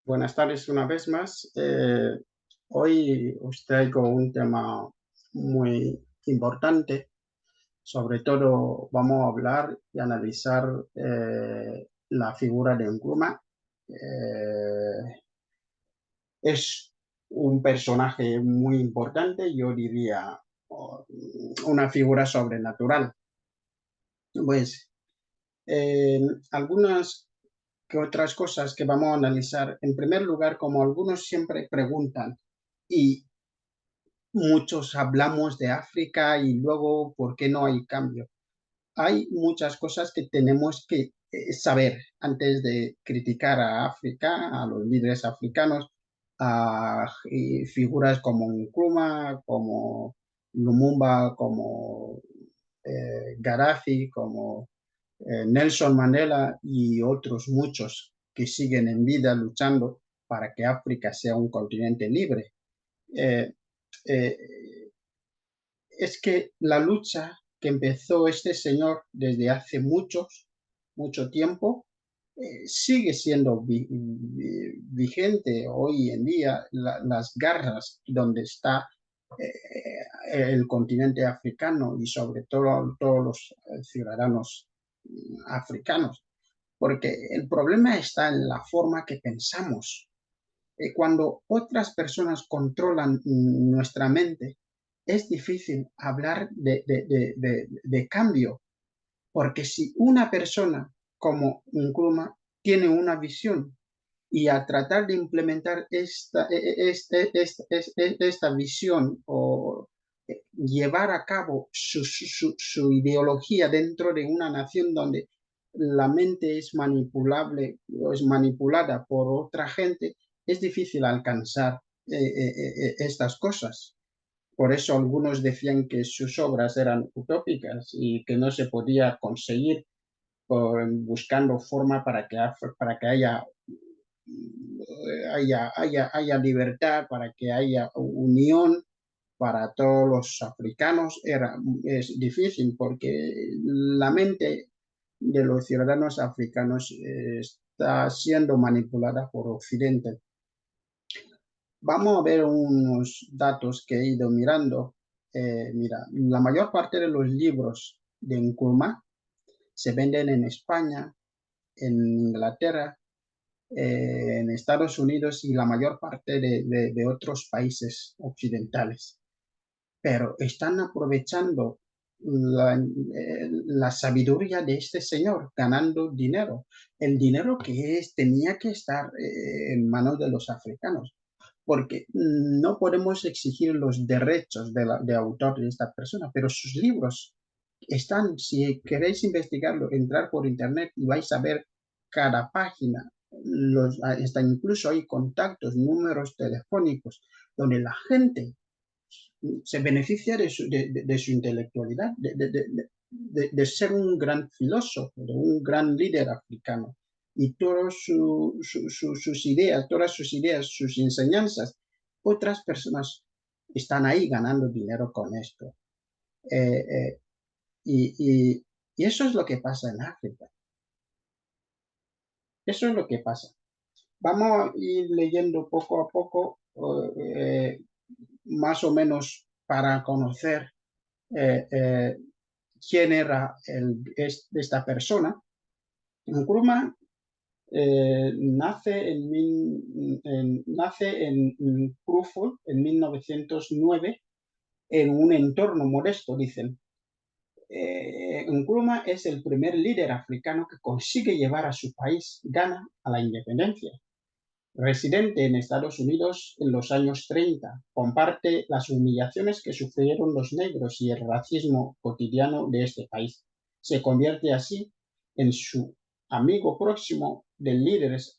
Buenas tardes una vez más. Hoy os traigo un tema muy importante. Sobre todo vamos a hablar y analizar la figura de Nkrumah. Es un personaje muy importante, yo diría una figura sobrenatural. Pues eh, algunas que otras cosas que vamos a analizar. En primer lugar, como algunos siempre preguntan, y muchos hablamos de África y luego, ¿por qué no hay cambio? Hay muchas cosas que tenemos que saber antes de criticar a África, a los líderes africanos, a figuras como Nkrumah, como Lumumba, como Gaddafi, como Nelson Mandela y otros muchos que siguen en vida luchando para que África sea un continente libre. Eh, eh, es que la lucha que empezó este señor desde hace mucho tiempo, sigue siendo vigente hoy en día. Las garras donde está el continente africano y sobre todo todos los ciudadanos africanos, porque el problema está en la forma que pensamos. Cuando otras personas controlan nuestra mente, es difícil hablar de cambio, porque si una persona como Nkrumah tiene una visión y a tratar de implementar esta visión o llevar a cabo su ideología dentro de una nación donde la mente es manipulable o es manipulada por otra gente, es difícil alcanzar estas cosas. Por eso algunos decían que sus obras eran utópicas y que no se podía conseguir buscando forma para que haya libertad, para que haya unión para todos los africanos. Es difícil porque la mente de los ciudadanos africanos está siendo manipulada por Occidente. Vamos a ver unos datos que he ido mirando. Mira, la mayor parte de los libros de Nkrumah se venden en España, en Inglaterra, en Estados Unidos y la mayor parte de otros países occidentales. Pero están aprovechando la sabiduría de este señor, ganando dinero, el dinero que tenía que estar en manos de los africanos, porque no podemos exigir los derechos de autor de esta persona, pero sus libros están, si queréis investigarlo, entrar por internet y vais a ver cada página, hasta incluso hay contactos, números telefónicos, donde la gente se beneficia de su intelectualidad, de ser un gran filósofo, de un gran líder africano. Y todas sus ideas, sus enseñanzas, otras personas están ahí ganando dinero con esto. Eh, eh, y eso es lo que pasa en África. Eso es lo que pasa. Vamos a ir leyendo poco a poco, más o menos para conocer eh, eh, quién era esta persona. Nkrumah nace en Kruful en 1909 en un entorno modesto, dicen. Nkrumah es el primer líder africano que consigue llevar a su país, Ghana, a la independencia. Residente en Estados Unidos en los años 30, comparte las humillaciones que sufrieron los negros y el racismo cotidiano de este país. Se convierte así en su amigo próximo de líderes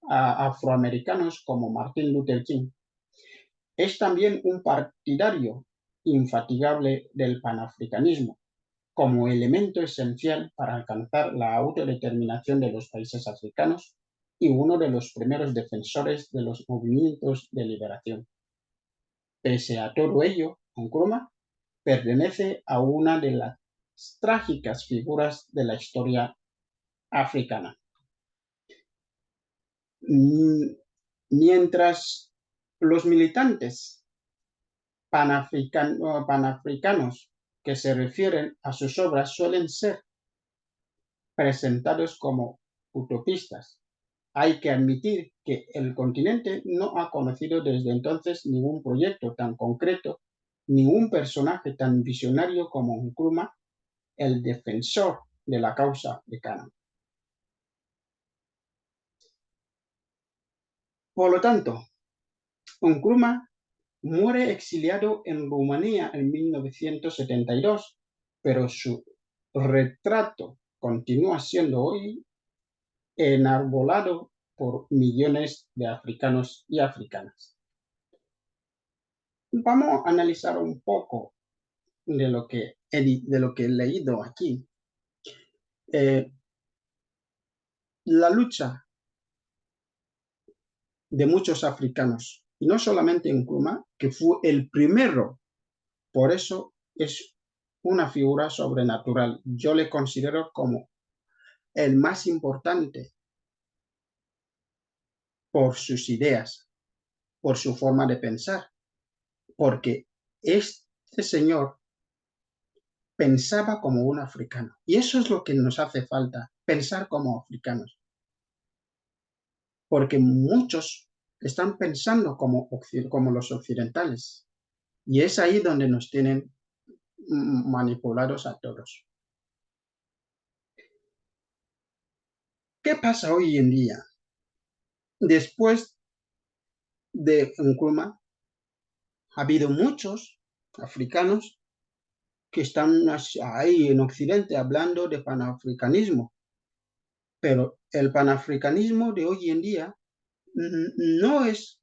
afroamericanos como Martin Luther King. Es también un partidario infatigable del panafricanismo como elemento esencial para alcanzar la autodeterminación de los países africanos y uno de los primeros defensores de los movimientos de liberación. Pese a todo ello, Nkrumah pertenece a una de las trágicas figuras de la historia africana. Mientras los militantes panafricanos que se refieren a sus obras suelen ser presentados como utopistas. Hay que admitir que el continente no ha conocido desde entonces ningún proyecto tan concreto, ningún personaje tan visionario como Nkrumah, el defensor de la causa de Ghana. Por lo tanto, Nkrumah muere exiliado en Rumanía en 1972, pero su retrato continúa siendo hoy enarbolado por millones de africanos y africanas. Vamos a analizar un poco de lo que he leído aquí. La lucha de muchos africanos, y no solamente en Nkrumah, que fue el primero, por eso es una figura sobrenatural. Yo le considero como el más importante por sus ideas, por su forma de pensar, porque este señor pensaba como un africano. Y eso es lo que nos hace falta, pensar como africanos. Porque muchos están pensando como los occidentales. Y es ahí donde nos tienen manipulados a todos. ¿Qué pasa hoy en día? Después de Nkrumah, ha habido muchos africanos que están ahí en Occidente hablando de panafricanismo, pero el panafricanismo de hoy en día no es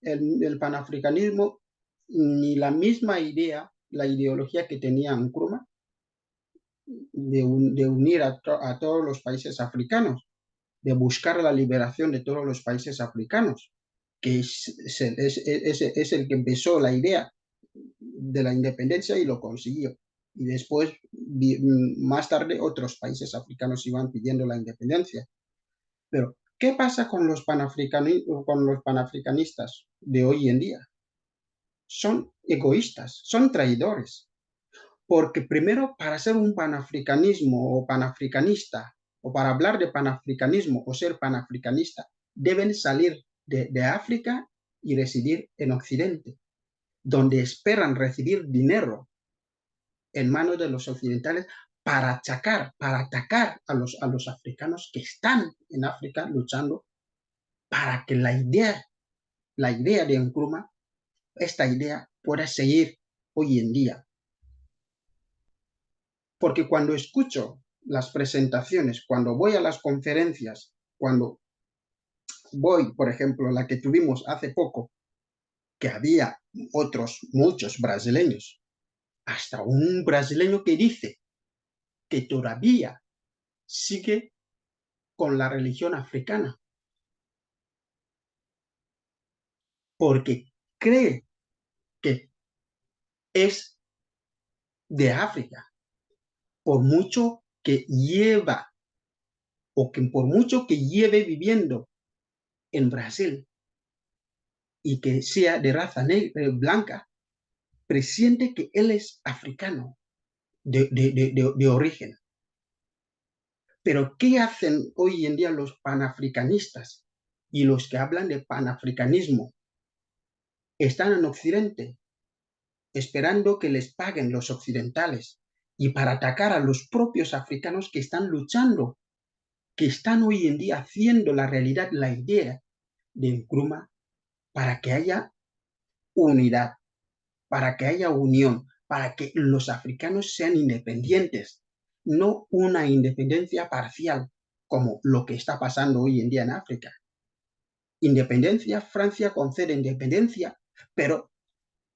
el panafricanismo ni la misma idea, la ideología que tenía Nkrumah de unir a todos los países africanos, de buscar la liberación de todos los países africanos, que es el que empezó la idea de la independencia y lo consiguió. Y después, más tarde, otros países africanos iban pidiendo la independencia. Pero, ¿qué pasa con los panafricanistas de hoy en día? Son egoístas, son traidores. Porque primero, para ser un panafricanismo o panafricanista, o para hablar de panafricanismo o ser panafricanista, deben salir de África y residir en Occidente, donde esperan recibir dinero en manos de los occidentales para atacar a los africanos que están en África luchando para que la idea de Nkrumah, esta idea pueda seguir hoy en día. Porque cuando escucho las presentaciones, cuando voy a las conferencias, cuando voy, por ejemplo, la que tuvimos hace poco, que había muchos brasileños, hasta un brasileño que dice que todavía sigue con la religión africana, porque cree que es de África, por mucho que lleva o que por mucho que lleve viviendo en Brasil y que sea de raza blanca, presiente que él es africano de origen. Pero ¿qué hacen hoy en día los panafricanistas y los que hablan de panafricanismo? Están en Occidente esperando que les paguen los occidentales y para atacar a los propios africanos que están luchando, que están hoy en día haciendo la realidad, la idea de Nkrumah para que haya unidad, para que haya unión, para que los africanos sean independientes, no una independencia parcial como lo que está pasando hoy en día en África. Independencia, Francia concede independencia, pero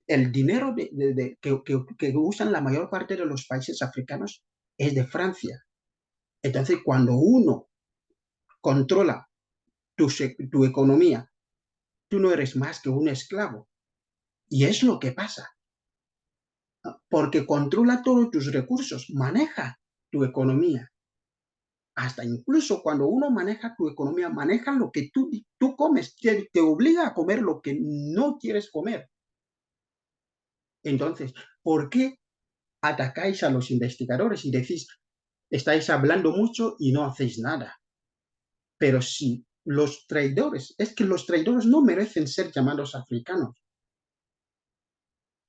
el dinero que usan la mayor parte de los países africanos es de Francia. Entonces, cuando uno controla tu economía, tú no eres más que un esclavo. Y es lo que pasa, porque controla todos tus recursos, maneja tu economía. hasta incluso cuando uno maneja tu economía, maneja lo que tú comes, te obliga a comer lo que no quieres comer. Entonces, ¿por qué atacáis a los investigadores y decís, estáis hablando mucho y no hacéis nada? Pero si los traidores, es que los traidores no merecen ser llamados africanos.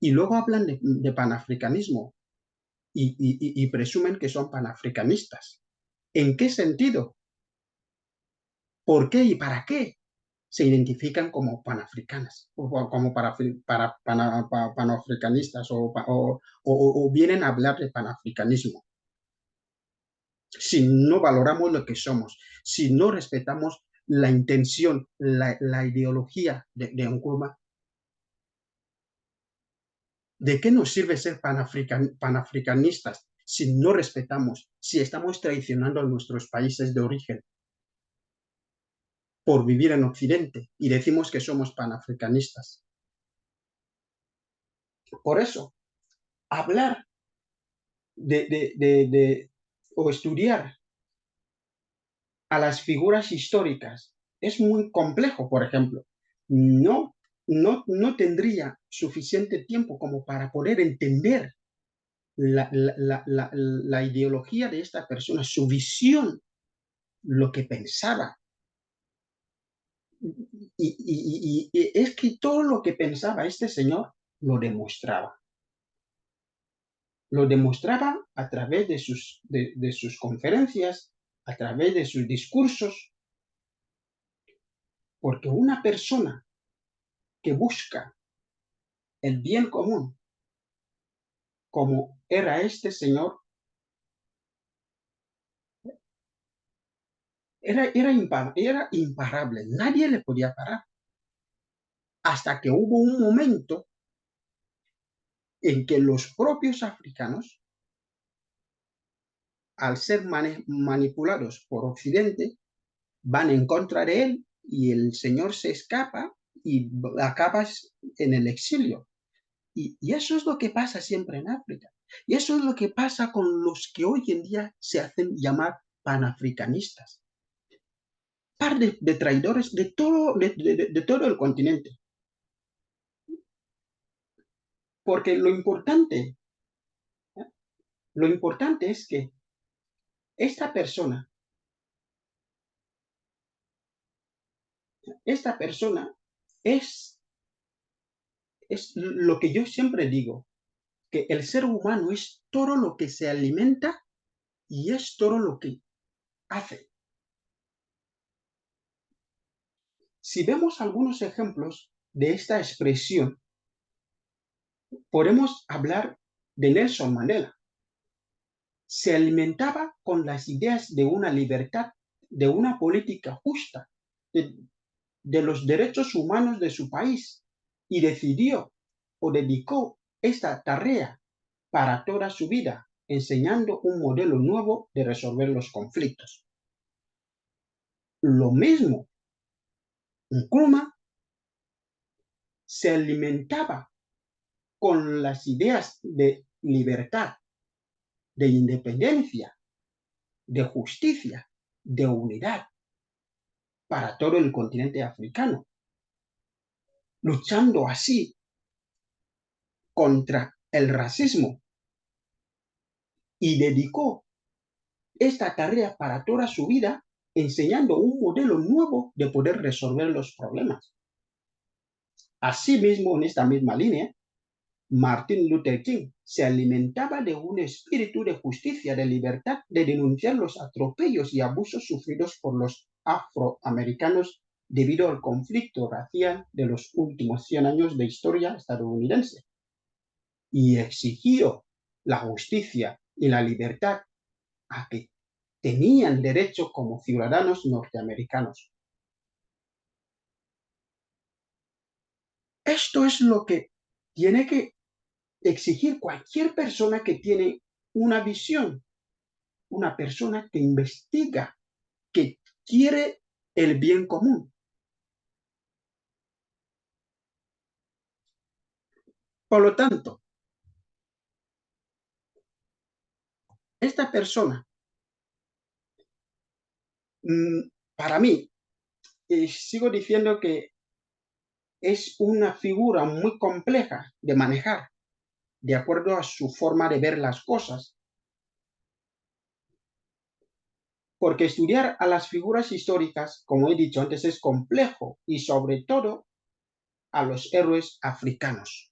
Y luego hablan de panafricanismo y presumen que son panafricanistas. ¿En qué sentido? ¿Por qué y para qué se identifican como panafricanas o como panafricanistas o vienen a hablar de panafricanismo? Si no valoramos lo que somos, si no respetamos la intención, la ideología de Nkrumah, ¿de qué nos sirve ser panafricanistas si no respetamos, si estamos traicionando a nuestros países de origen por vivir en Occidente y decimos que somos panafricanistas? Por eso, hablar o estudiar a las figuras históricas es muy complejo. Por ejemplo, no tendría suficiente tiempo como para poder entender la ideología de esta persona, su visión, lo que pensaba. Y es que todo lo que pensaba este señor lo demostraba. Lo demostraba a través de sus conferencias, a través de sus discursos, porque una persona que busca el bien común, como era este señor, era imparable, nadie le podía parar, hasta que hubo un momento en que los propios africanos, al ser manipulados por Occidente, van en contra de él y el señor se escapa y acabas en el exilio. Y eso es lo que pasa siempre en África. Y eso es lo que pasa con los que hoy en día se hacen llamar panafricanistas. Par de traidores de todo el continente. Porque lo importante es que esta persona es lo que yo siempre digo, que el ser humano es todo lo que se alimenta y es todo lo que hace. Si vemos algunos ejemplos de esta expresión, podemos hablar de Nelson Mandela. Se alimentaba con las ideas de una libertad, de una política justa, de los derechos humanos de su país y decidió o dedicó esta tarea para toda su vida, enseñando un modelo nuevo de resolver los conflictos. Lo mismo, Nkrumah se alimentaba con las ideas de libertad, de independencia, de justicia, de unidad para todo el continente africano, luchando así contra el racismo y dedicó esta tarea para toda su vida enseñando un modelo nuevo de poder resolver los problemas. Asimismo, en esta misma línea, Martin Luther King se alimentaba de un espíritu de justicia, de libertad, de denunciar los atropellos y abusos sufridos por los afroamericanos debido al conflicto racial de los últimos 100 años de historia estadounidense. Y exigió la justicia y la libertad a que tenían derecho como ciudadanos norteamericanos. Esto es lo que tiene que exigir cualquier persona que tiene una visión, una persona que investiga, que quiere el bien común. Por lo tanto, esta persona Para mí, sigo diciendo que es una figura muy compleja de manejar, de acuerdo a su forma de ver las cosas. Porque estudiar a las figuras históricas, como he dicho antes, es complejo y sobre todo a los héroes africanos.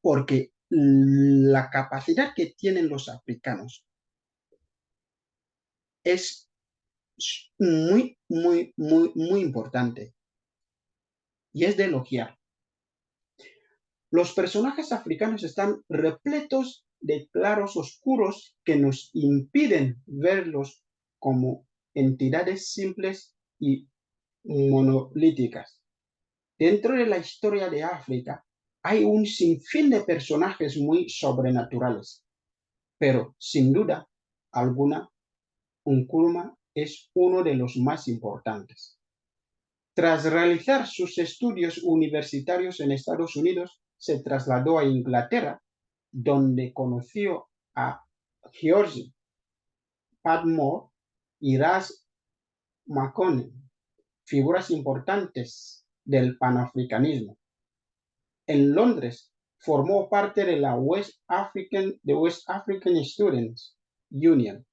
Porque la capacidad que tienen los africanos es muy, muy, muy, muy importante y es de elogiar. Los personajes africanos están repletos de claros oscuros que nos impiden verlos como entidades simples y monolíticas. Dentro de la historia de África hay un sinfín de personajes muy sobrenaturales, pero sin duda alguna, Nkrumah es uno de los más importantes. Tras realizar sus estudios universitarios en Estados Unidos, se trasladó a Inglaterra, donde conoció a George Padmore y Ras Makonnen, figuras importantes del panafricanismo. En Londres formó parte de la West African Students Union,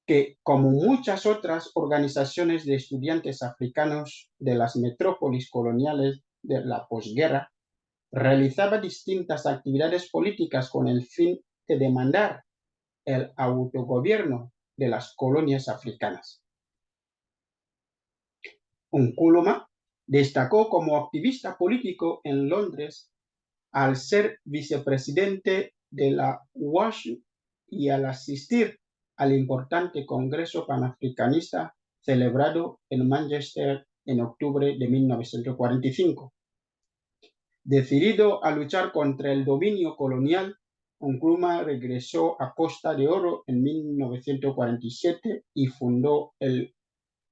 que, como muchas otras organizaciones de estudiantes africanos de las metrópolis coloniales de la posguerra, realizaba distintas actividades políticas con el fin de demandar el autogobierno de las colonias africanas. Nkrumah destacó como activista político en Londres al ser vicepresidente de la WASH y al asistir al importante Congreso Panafricanista celebrado en Manchester en octubre de 1945. Decidido a luchar contra el dominio colonial, Nkrumah regresó a Costa de Oro en 1947 y fundó el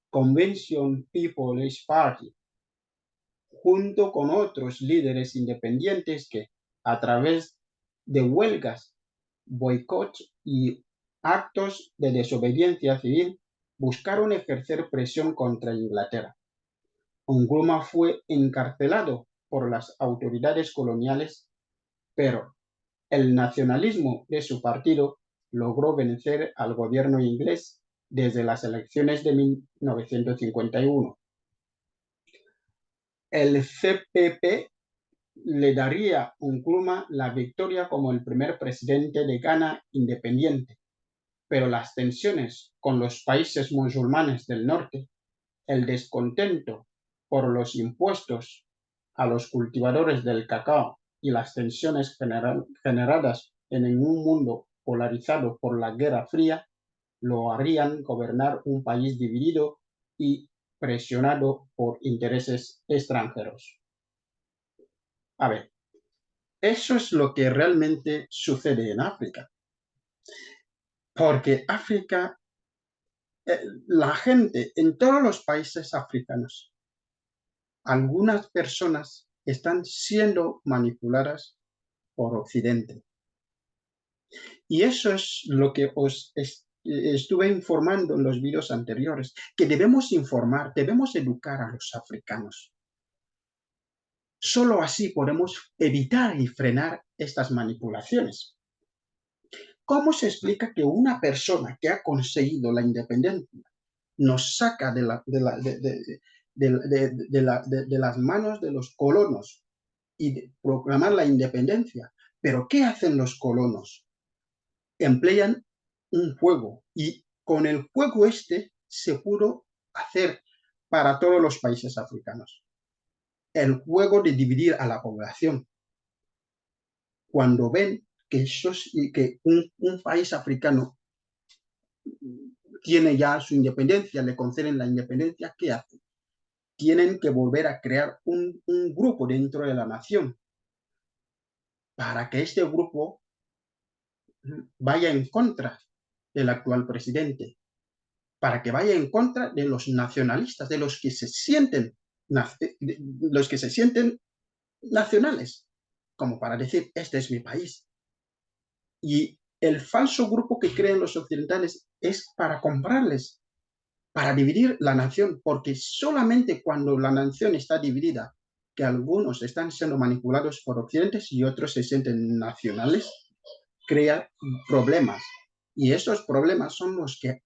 Convention People's Party, junto con otros líderes independientes que, a través de huelgas, boicots y actos de desobediencia civil, buscaron ejercer presión contra Inglaterra. Nkrumah fue encarcelado por las autoridades coloniales, pero el nacionalismo de su partido logró vencer al gobierno inglés desde las elecciones de 1951. El CPP le daría a Nkrumah la victoria como el primer presidente de Ghana independiente, pero las tensiones con los países musulmanes del norte, el descontento por los impuestos a los cultivadores del cacao y las tensiones generadas en un mundo polarizado por la Guerra Fría lo harían gobernar un país dividido y presionado por intereses extranjeros. A ver, eso es lo que realmente sucede en África, porque África, la gente en todos los países africanos, algunas personas están siendo manipuladas por Occidente. Y eso es lo que os estuve informando en los vídeos anteriores, que debemos informar, debemos educar a los africanos. Solo así podemos evitar y frenar estas manipulaciones. ¿Cómo se explica que una persona que ha conseguido la independencia nos saca de las manos de los colonos y proclamar la independencia? Pero ¿qué hacen los colonos? Emplean un juego y con el juego se pudo hacer para todos los países africanos. El juego de dividir a la población. Cuando ven que un país africano tiene ya su independencia, le conceden la independencia, ¿qué hacen? Tienen que volver a crear un grupo dentro de la nación para que este grupo vaya en contra del actual presidente, para que vaya en contra de los nacionalistas, de los que se sienten nacionales, como para decir, este es mi país. Y el falso grupo que creen los occidentales es para comprarles para dividir la nación, porque solamente cuando la nación está dividida, que algunos están siendo manipulados por occidentes y otros se sienten nacionales, crea problemas. Y esos problemas son los que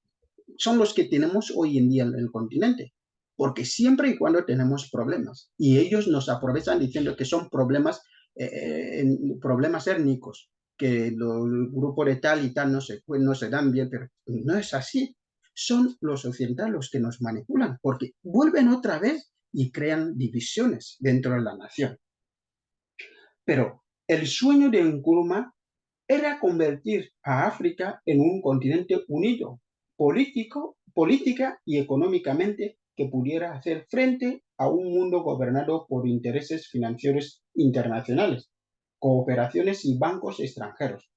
tenemos hoy en día en el continente, porque siempre y cuando tenemos problemas, y ellos nos aprovechan diciendo que son problemas étnicos, que el grupo de tal y tal no se dan bien, pero no es así. Son los occidentales los que nos manipulan, porque vuelven otra vez y crean divisiones dentro de la nación. Pero el sueño de Nkrumah era convertir a África en un continente unido, política y económicamente, que pudiera hacer frente a un mundo gobernado por intereses financieros internacionales, cooperaciones y bancos extranjeros.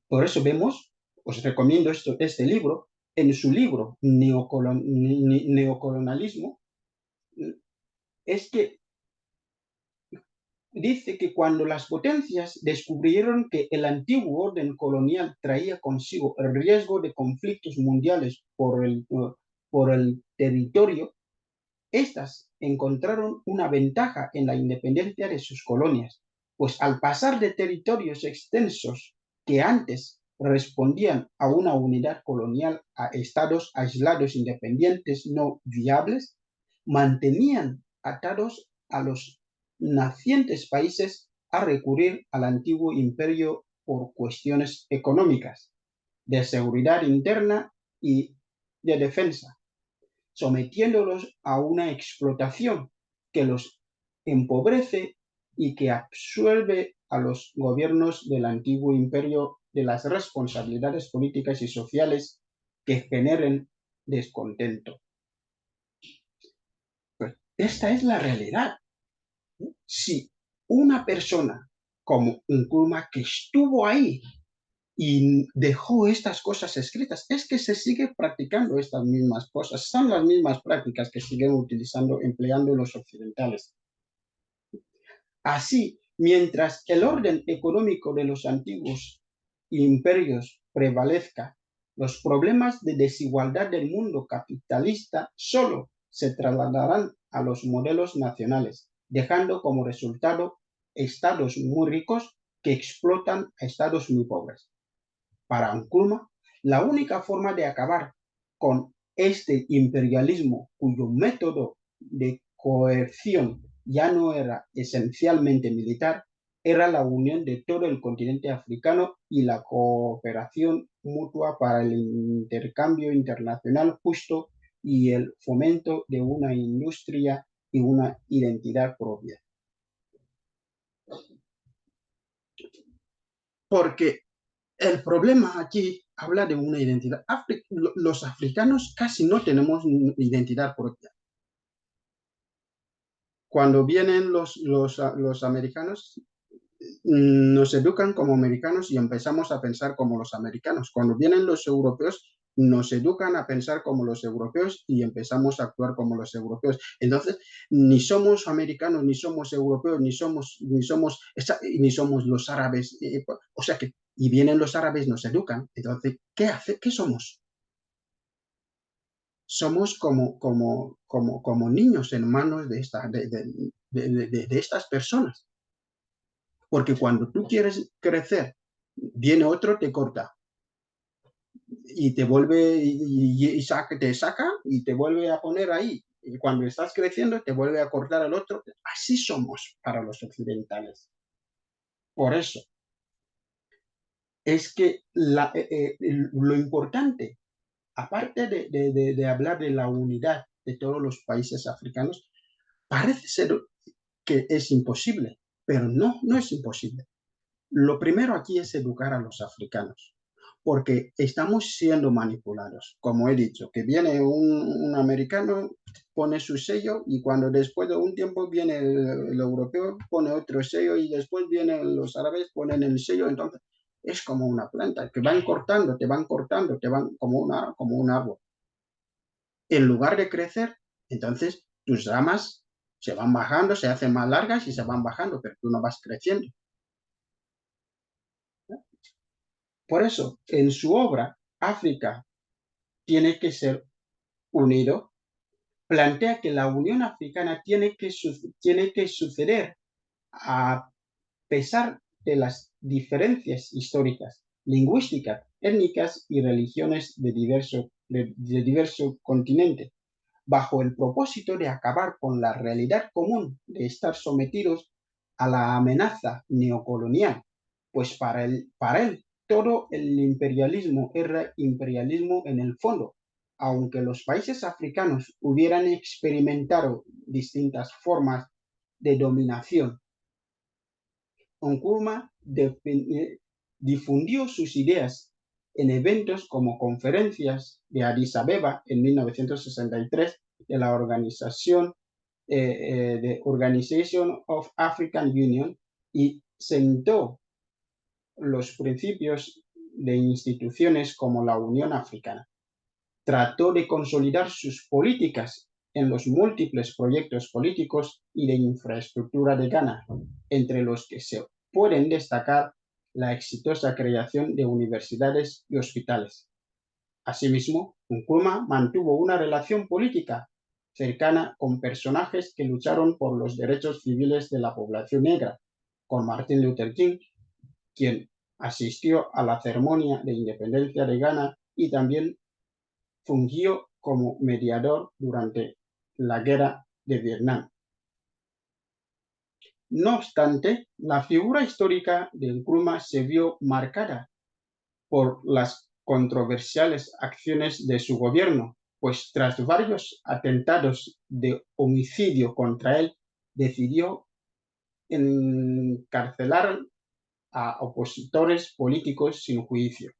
Por eso vemos, os recomiendo este libro, en su libro Neocolonialismo, es que dice que cuando las potencias descubrieron que el antiguo orden colonial traía consigo el riesgo de conflictos mundiales por el territorio, estas encontraron una ventaja en la independencia de sus colonias, pues al pasar de territorios extensos que antes respondían a una unidad colonial a estados aislados independientes no viables, mantenían atados a los nacientes países a recurrir al antiguo imperio por cuestiones económicas, de seguridad interna y de defensa, sometiéndolos a una explotación que los empobrece y que absuelve a los gobiernos del antiguo imperio de las responsabilidades políticas y sociales que generen descontento. Pues esta es la realidad. Si una persona como Nkrumah, que estuvo ahí y dejó estas cosas escritas, es que se sigue practicando estas mismas cosas, son las mismas prácticas que siguen empleando los occidentales. Así, mientras el orden económico de los antiguos imperios prevalezca, los problemas de desigualdad del mundo capitalista solo se trasladarán a los modelos nacionales, dejando como resultado estados muy ricos que explotan a estados muy pobres. Para Nkrumah, la única forma de acabar con este imperialismo, cuyo método de coerción ya no era esencialmente militar, era la unión de todo el continente africano y la cooperación mutua para el intercambio internacional justo y el fomento de una industria y una identidad propia. Porque el problema aquí habla de una identidad. Los africanos casi no tenemos identidad propia. Cuando vienen los americanos, nos educan como americanos y empezamos a pensar como los americanos. Cuando vienen los europeos, nos educan a pensar como los europeos y empezamos a actuar como los europeos. Entonces, ni somos americanos, ni somos europeos, ni somos los árabes. O sea que, y vienen los árabes, nos educan. Entonces, ¿qué somos? Somos como niños en manos de estas personas. Porque cuando tú quieres crecer, viene otro, te corta y te vuelve te saca y te vuelve a poner ahí. Y cuando estás creciendo, te vuelve a cortar al otro. Así somos para los occidentales. Por eso es que lo importante, aparte de hablar de la unidad de todos los países africanos, parece ser que es imposible, pero no es imposible. Lo primero aquí es educar a los africanos, porque estamos siendo manipulados. Como he dicho, que viene un americano, pone su sello y cuando después de un tiempo viene el europeo, pone otro sello y después vienen los árabes, ponen el sello. Entonces es como una planta que te van cortando, te van como un árbol. En lugar de crecer, entonces tus ramas se van bajando, se hacen más largas y se van bajando, pero tú no vas creciendo. Por eso, en su obra, África tiene que ser Unido plantea que la Unión Africana tiene que suceder a pesar de las diferencias históricas, lingüísticas, étnicas y religiones de diverso continente, bajo el propósito de acabar con la realidad común de estar sometidos a la amenaza neocolonial, pues para él todo el imperialismo era imperialismo en el fondo, aunque los países africanos hubieran experimentado distintas formas de dominación. Nkrumah difundió sus ideas en eventos como conferencias de Addis Abeba en 1963 de la de Organization of African Union y sentó los principios de instituciones como la Unión Africana. Trató de consolidar sus políticas en los múltiples proyectos políticos y de infraestructura de Ghana, entre los que se pueden destacar la exitosa creación de universidades y hospitales. Asimismo, Nkrumah mantuvo una relación política cercana con personajes que lucharon por los derechos civiles de la población negra, con Martin Luther King, quien asistió a la ceremonia de independencia de Ghana y también fungió como mediador durante la guerra de Vietnam. No obstante, la figura histórica de Nkrumah se vio marcada por las controversiales acciones de su gobierno, pues tras varios atentados de homicidio contra él, decidió encarcelar a opositores políticos sin juicio.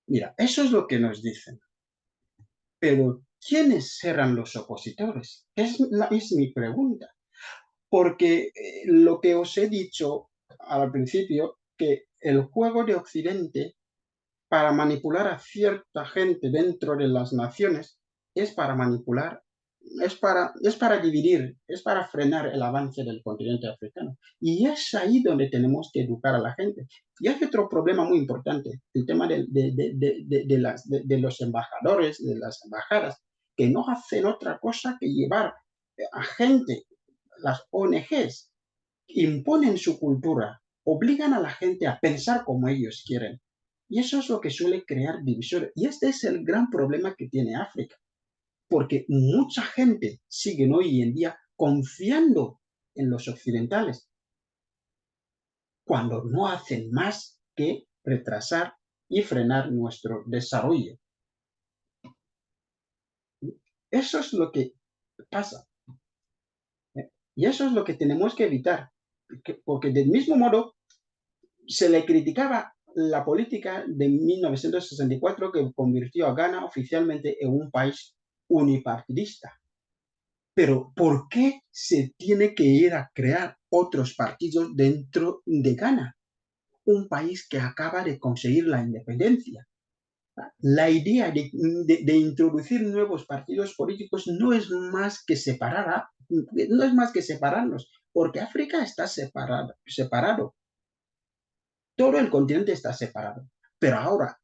Mira, eso es lo que nos dicen. Pero, ¿quiénes eran los opositores? Es mi pregunta. Porque lo que os he dicho al principio, que el juego de Occidente para manipular a cierta gente dentro de las naciones es para manipular, es para dividir, es para frenar el avance del continente africano. Y es ahí donde tenemos que educar a la gente. Y hay otro problema muy importante, el tema de los embajadores, de las embajadas, que no hacen otra cosa que llevar a gente, las ONGs, imponen su cultura, obligan a la gente a pensar como ellos quieren. Y eso es lo que suele crear divisiones. Y este es el gran problema que tiene África, porque mucha gente sigue hoy en día confiando en los occidentales, cuando no hacen más que retrasar y frenar nuestro desarrollo. Eso es lo que pasa. Y eso es lo que tenemos que evitar, porque del mismo modo se le criticaba la política de 1964 que convirtió a Ghana oficialmente en un país unipartidista. Pero ¿por qué se tiene que ir a crear otros partidos dentro de Ghana? Un país que acaba de conseguir la independencia. La idea de introducir nuevos partidos políticos no es más que separarnos, porque África está separado. Todo el continente está separado. Pero ahora,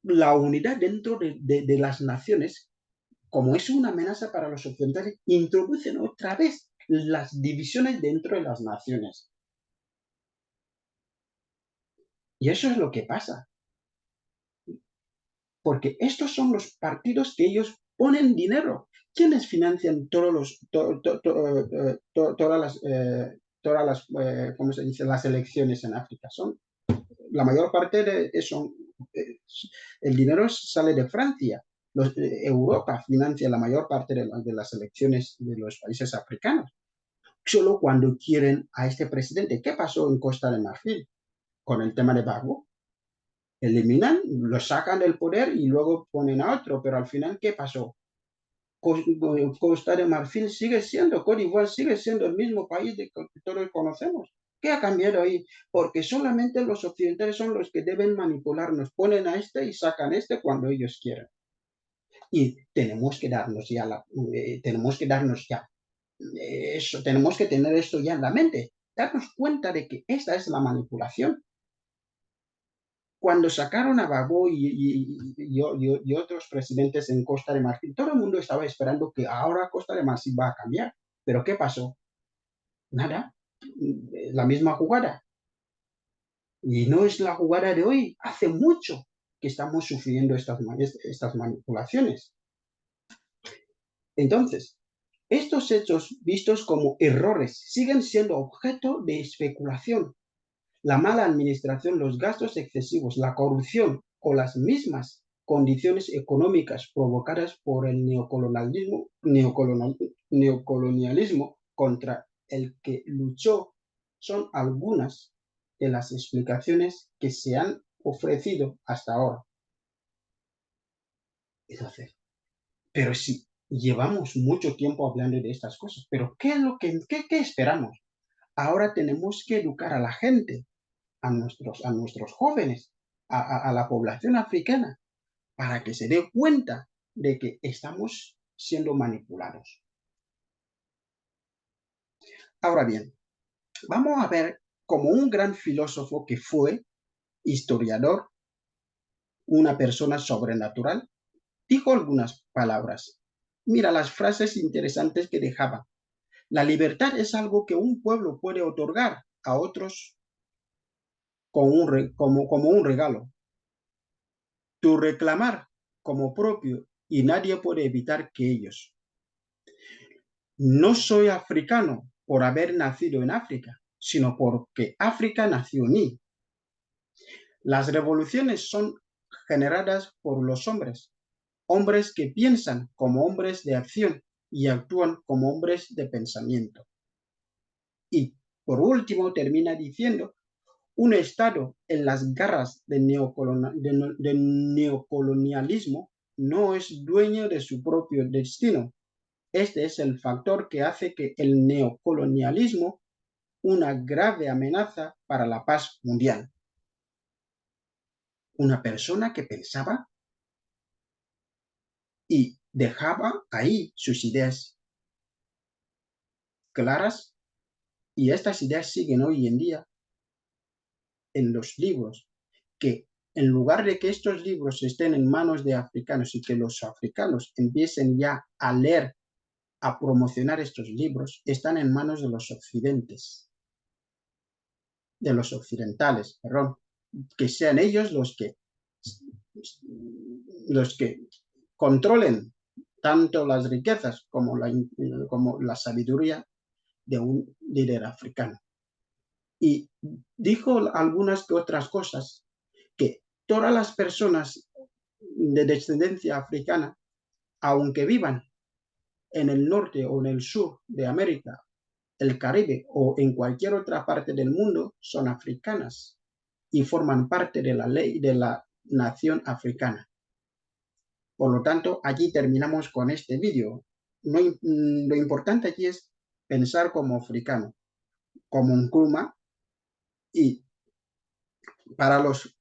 la unidad dentro de las naciones, como es una amenaza para los occidentales, introducen otra vez las divisiones dentro de las naciones. Y eso es lo que pasa. Porque estos son los partidos que ellos ponen dinero. ¿Quiénes financian todas las, ¿cómo se dice? Las elecciones en África? La mayor parte de eso, el dinero sale de Francia. Europa financia la mayor parte de las elecciones de los países africanos. Solo cuando quieren a este presidente. ¿Qué pasó en Costa de Marfil con el tema de Gbagbo? Eliminan, lo sacan del poder y luego ponen a otro, pero al final, ¿qué pasó? Costa de Marfil sigue siendo, Côte d'Ivoire sigue siendo el mismo país que todos conocemos. ¿Qué ha cambiado ahí? Porque solamente los occidentales son los que deben manipularnos, ponen a este y sacan a este cuando ellos quieran. Y tenemos que darnos ya, eso, tenemos que tener esto ya en la mente, darnos cuenta de que esta es la manipulación. Cuando sacaron a Gbagbo y otros presidentes en Costa de Marfil, todo el mundo estaba esperando que ahora Costa de Marfil va a cambiar. ¿Pero qué pasó? Nada, la misma jugada. Y no es la jugada de hoy, hace mucho que estamos sufriendo estas manipulaciones. Entonces, estos hechos vistos como errores siguen siendo objeto de especulación. La mala administración, los gastos excesivos, la corrupción o las mismas condiciones económicas provocadas por el neocolonialismo contra el que luchó son algunas de las explicaciones que se han ofrecido hasta ahora. Entonces, pero sí, llevamos mucho tiempo hablando de estas cosas, pero ¿qué es lo que esperamos? Ahora tenemos que educar a la gente, a nuestros jóvenes, a la población africana, para que se dé cuenta de que estamos siendo manipulados. Ahora bien, vamos a ver como un gran filósofo que fue historiador, una persona sobrenatural, dijo algunas palabras. Mira las frases interesantes que dejaba. La libertad es algo que un pueblo puede otorgar a otros como un regalo. Tu reclamar como propio y nadie puede evitar que ellos. No soy africano por haber nacido en África, sino porque África nació en mí. Las revoluciones son generadas por los hombres, hombres que piensan como hombres de acción y actúan como hombres de pensamiento. Y por último termina diciendo, un Estado en las garras del neocolonialismo no es dueño de su propio destino. Este es el factor que hace que el neocolonialismo una grave amenaza para la paz mundial. Una persona que pensaba y dejaba ahí sus ideas claras, y estas ideas siguen hoy en día en los libros, que en lugar de que estos libros estén en manos de africanos y que los africanos empiecen ya a leer, a promocionar estos libros, están en manos de los occidentales, perdón, que sean ellos los que controlen tanto las riquezas como la sabiduría de un líder africano. Y dijo algunas que otras cosas, que todas las personas de descendencia africana, aunque vivan en el norte o en el sur de América, el Caribe o en cualquier otra parte del mundo, son africanas y forman parte de la ley de la nación africana. Por lo tanto, allí terminamos con este vídeo. Lo importante aquí es pensar como africano, como Nkrumah, y para los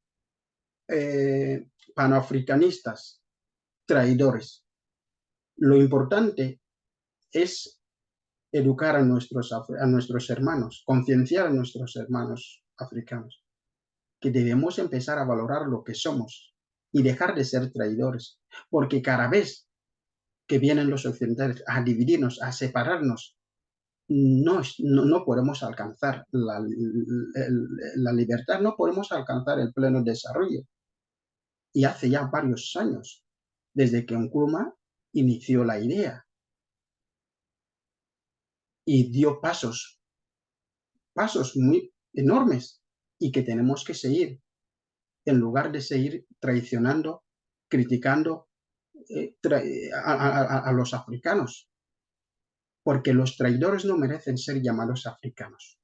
panafricanistas traidores, lo importante es educar a nuestros hermanos, concienciar a nuestros hermanos africanos, que debemos empezar a valorar lo que somos y dejar de ser traidores, porque cada vez que vienen los occidentales a dividirnos, a separarnos, no podemos alcanzar la libertad, no podemos alcanzar el pleno desarrollo. Y hace ya varios años, desde que Nkrumah inició la idea y dio pasos muy enormes y que tenemos que seguir, en lugar de seguir traicionando, criticando a los africanos, porque los traidores no merecen ser llamados africanos.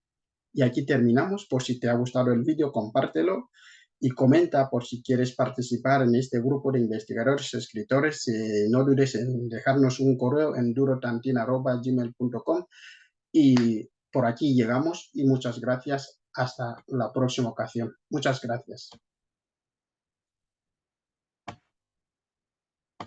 Y aquí terminamos. Por si te ha gustado el vídeo, compártelo y comenta por si quieres participar en este grupo de investigadores y escritores. No dudes en dejarnos un correo en durotantin@gmail.com. Y por aquí llegamos y muchas gracias. Hasta la próxima ocasión. Muchas gracias.